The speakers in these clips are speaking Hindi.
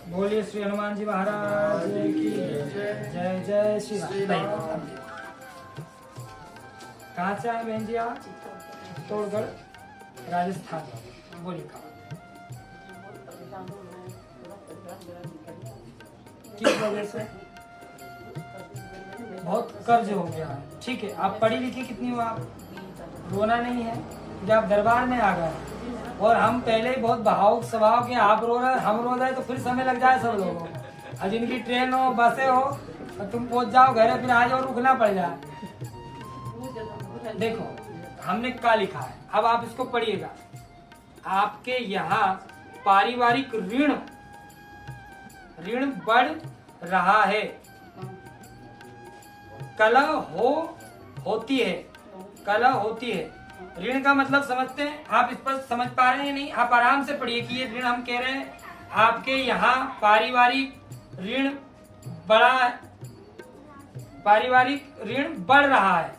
बोलिए श्री हनुमान जी महाराज की जय। जय श्री राम। कहाँ से आए बहन जी आप? चित्तौड़गढ़ राजस्थान। बोलिए कहाँ किस वजह से? बहुत कर्ज हो गया है। ठीक है, आप पढ़ी लिखी कितनी हो आप? रोना नहीं है। जब आप दरबार में आ गए और हम पहले ही बहुत भावुक स्वभाव के, आप रो रहे हम रो रहे तो फिर समय लग जाए सब लोगों को। और जिनकी ट्रेन हो बसें हो और तुम पहुंच जाओ घर, फिर आज और रुकना पड़ जाए। देखो हमने क्या लिखा है, अब आप इसको पढ़िएगा। आपके यहाँ पारिवारिक ऋण बढ़ रहा है। कलह होती है। कलह होती है। ऋण का मतलब समझते हैं आप? इस पर समझ पा रहे हैं नहीं? आप आराम से पढ़िए कि ये ऋण हम कह रहे हैं आपके यहाँ पारिवारिक ऋण बढ़ रहा है।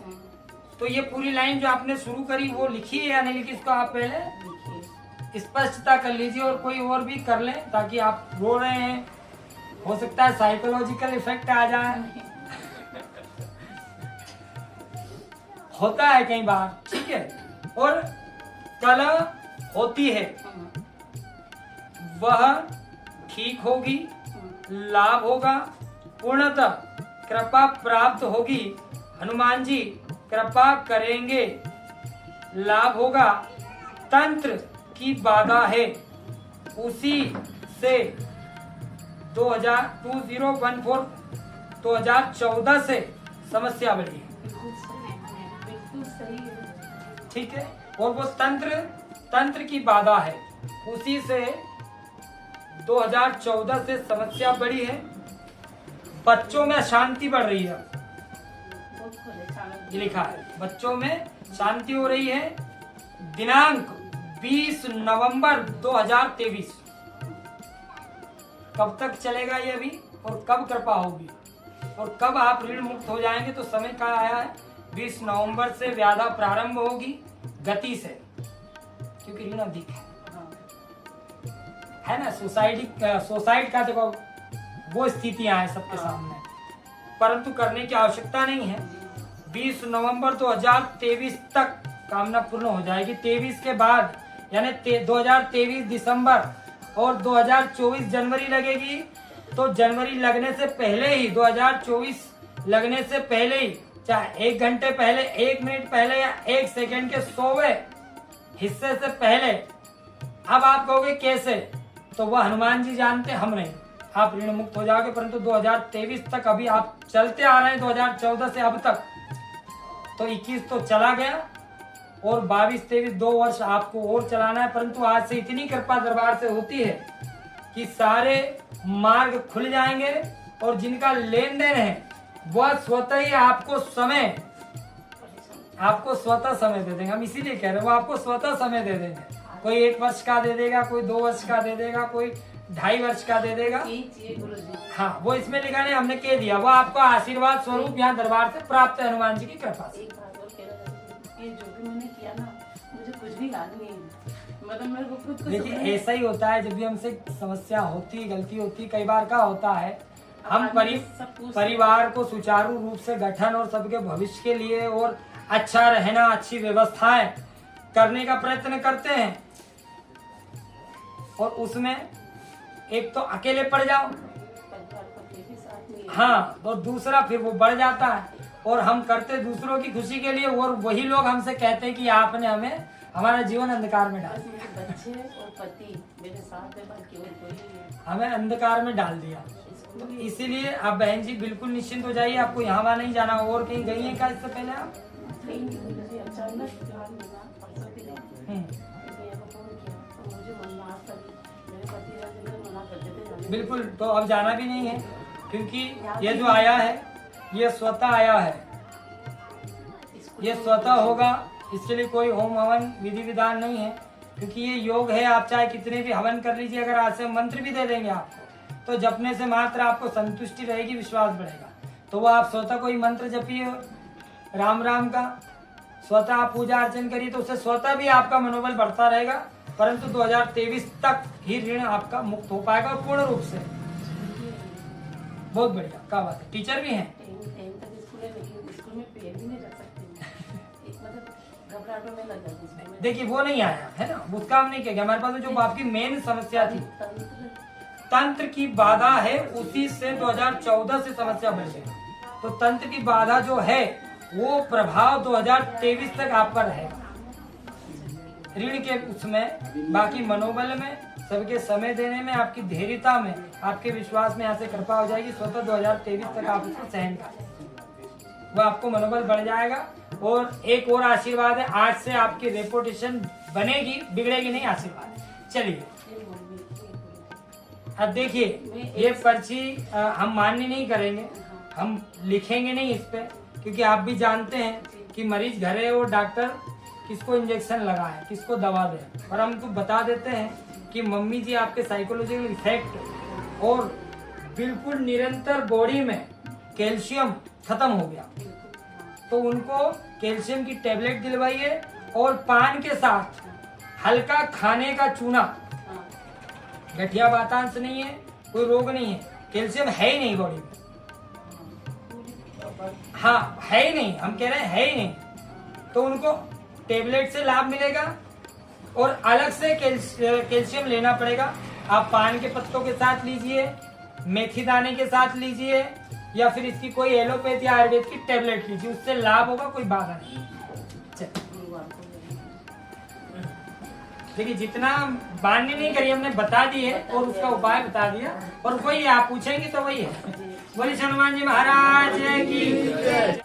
तो ये पूरी लाइन जो आपने शुरू करी वो लिखी है या नहीं लिखी, इसको आप पहले स्पष्टता कर लीजिए और कोई और भी कर ले, ताकि आप रो रहे हैं, हो सकता है साइकोलॉजिकल इफेक्ट आ जाए। होता है कई बार, ठीक है। और कलह होती है, वह ठीक होगी, लाभ होगा, पूर्णतः कृपा प्राप्त होगी। हनुमान जी कृपा करेंगे, लाभ होगा। तंत्र की बाधा है, उसी से 2014 से समस्या बढ़ी है। ठीक है। और वो तंत्र की बाधा है, उसी से 2014 से समस्या बढ़ी है। बच्चों में शांति बढ़ रही है, ये लिखा है। बच्चों में शांति हो रही है। दिनांक 20 नवंबर 2023। कब तक चलेगा ये अभी, और कब कृपा होगी और कब आप ऋण मुक्त हो जाएंगे, तो समय का आया है 20 नवंबर से व्याधा प्रारंभ होगी गति से, क्योंकि ऋण अधिक है ना। सोसाइटी का देखो वो स्थितियां हैं सबके सामने, परंतु करने की आवश्यकता नहीं है। 20 नवंबर 2023 तक कामना पूर्ण हो जाएगी। 23 के बाद यानी 2023 दिसंबर और 2024 जनवरी लगेगी। तो जनवरी लगने से पहले ही, 2024 लगने से पहले ही, चाहे 1 घंटे पहले, 1 मिनट पहले या 1 सेकंड के 100वें हिस्से से पहले। अब आप कहोगे कैसे, तो वह हनुमान जी जानते, हम नहीं। आप ऋण मुक्त हो जाओगे, परंतु 2023 तक अभी आप चलते आ रहे हैं, 2014 से अब तक। तो 21 तो चला गया और 22-23 2 वर्ष आपको और चलाना है। परंतु आज से इतनी कृपा दरबार से होती है कि सारे मार्ग खुल जाएंगे और जिनका लेन देन है वह स्वतः ही आपको स्वतः समय दे देंगे। हम इसीलिए कह रहे हैं, वो आपको स्वतः समय दे देंगे। कोई 1 वर्ष का दे देगा, कोई 2 वर्ष का दे देगा, कोई 2.5 वर्ष का दे देगा। हाँ, वो इसमें लिखा नहीं, हमने कह दिया। वो आपको आशीर्वाद स्वरूप यहाँ दरबार से प्राप्त है, हनुमान जी की कृपा से। ये जो भी मैंने किया ना, मुझे कुछ भी याद नहीं है। मतलब मेरे को खुद को देखिए ऐसा ही होता है, जब भी हमसे समस्या होती, गलती होती, कई बार का होता है। हम परिवार को सुचारू रूप से गठन और सबके भविष्य के लिए और अच्छा रहना, अच्छी व्यवस्थाएं करने का प्रयत्न करते हैं, और उसमें एक तो अकेले पड़ जाओ, हाँ, और दूसरा फिर वो बढ़ जाता है। और हम करते दूसरों की खुशी के लिए, और वही लोग हमसे कहते हैं कि आपने हमारा जीवन अंधकार में डाल दिया। बच्चे और पति मेरे साथ है, बाकी और कोई नहीं, हमें अंधकार में डाल दिया। तो इसीलिए आप बहन जी बिल्कुल निश्चिंत हो जाइए, आपको यहाँ वहाँ नहीं जाना। और कहीं गई है क्या इससे पहले आप? बिल्कुल, तो अब जाना भी नहीं है, क्योंकि ये जो आया है ये स्वतः आया है, ये स्वतः होगा। इसके लिए कोई होम हवन विधि विधान नहीं है, क्योंकि ये योग है। आप चाहे कितने भी हवन कर लीजिए, अगर आज से मंत्र भी दे देंगे आपको, तो जपने से मात्र आपको संतुष्टि रहेगी, विश्वास बढ़ेगा। तो वो आप स्वतः कोई मंत्र जपिए राम राम का, स्वतः आप पूजा अर्चन करिए, तो उससे स्वतः भी आपका मनोबल बढ़ता रहेगा। परंतु 2023 तक ही ऋण आपका मुक्त हो पाएगा पूर्ण रूप से। बहुत बढ़िया, क्या बात है। टीचर भी हैं? 10 तक स्कूल है, लेकिन स्कूल में पैर भी नहीं रख सकती। मतलब घबराहटों में लग जाती है। देखिए वो नहीं आया है ना, उसका हम नहीं किया। हमारे पास में जो आपकी मेन समस्या थी तंत्र की बाधा है, उसी से 2014 से समस्या बढ़ गई। तो तंत्र की बाधा जो है वो प्रभाव 2023 तक आपका रहेगा। ऋण के उसमें, बाकी मनोबल में, सबके समय देने में, आपकी धैर्यता में, आपके विश्वास में यहाँ से कृपा हो जाएगी। स्वतः 2023 तक आप उसको सहन कर, वो आपको मनोबल बढ़ जाएगा। और एक और आशीर्वाद है, आज से आपकी रेपुटेशन बनेगी, बिगड़ेगी नहीं, आशीर्वाद। चलिए अब देखिए, ये पर्ची हम मान्य नहीं करेंगे, हम लिखेंगे नहीं इस पे, क्योंकि आप भी जानते हैं कि मरीज घर है और डॉक्टर किसको इंजेक्शन लगाए, किसको दवा दे। और हम तो बता देते हैं कि मम्मी जी आपके साइकोलॉजिकल इफेक्ट और बिल्कुल निरंतर बॉडी में कैल्शियम खत्म हो गया, तो उनको कैल्शियम की टेबलेट दिलवाइए और पान के साथ हल्का खाने का चूना। गठिया वातांश नहीं है, कोई रोग नहीं है, कैल्शियम है ही नहीं बॉडी में। हाँ है ही नहीं, हम कह रहे हैं है ही नहीं, तो उनको टेबलेट से लाभ मिलेगा और अलग से कैल्शियम लेना पड़ेगा। आप पान के पत्तों के साथ लीजिए, मेथी दाने के साथ लीजिए, या फिर इसकी कोई एलोपैथी आयुर्वेद की टेबलेट लीजिए, उससे लाभ होगा, कोई बाधा नहीं। देखिए जितना मान्य नहीं करी हमने बता दी है और उसका उपाय बता दिया, और वही आप पूछेंगे तो वही है। बोलिए हनुमान जी महाराज की।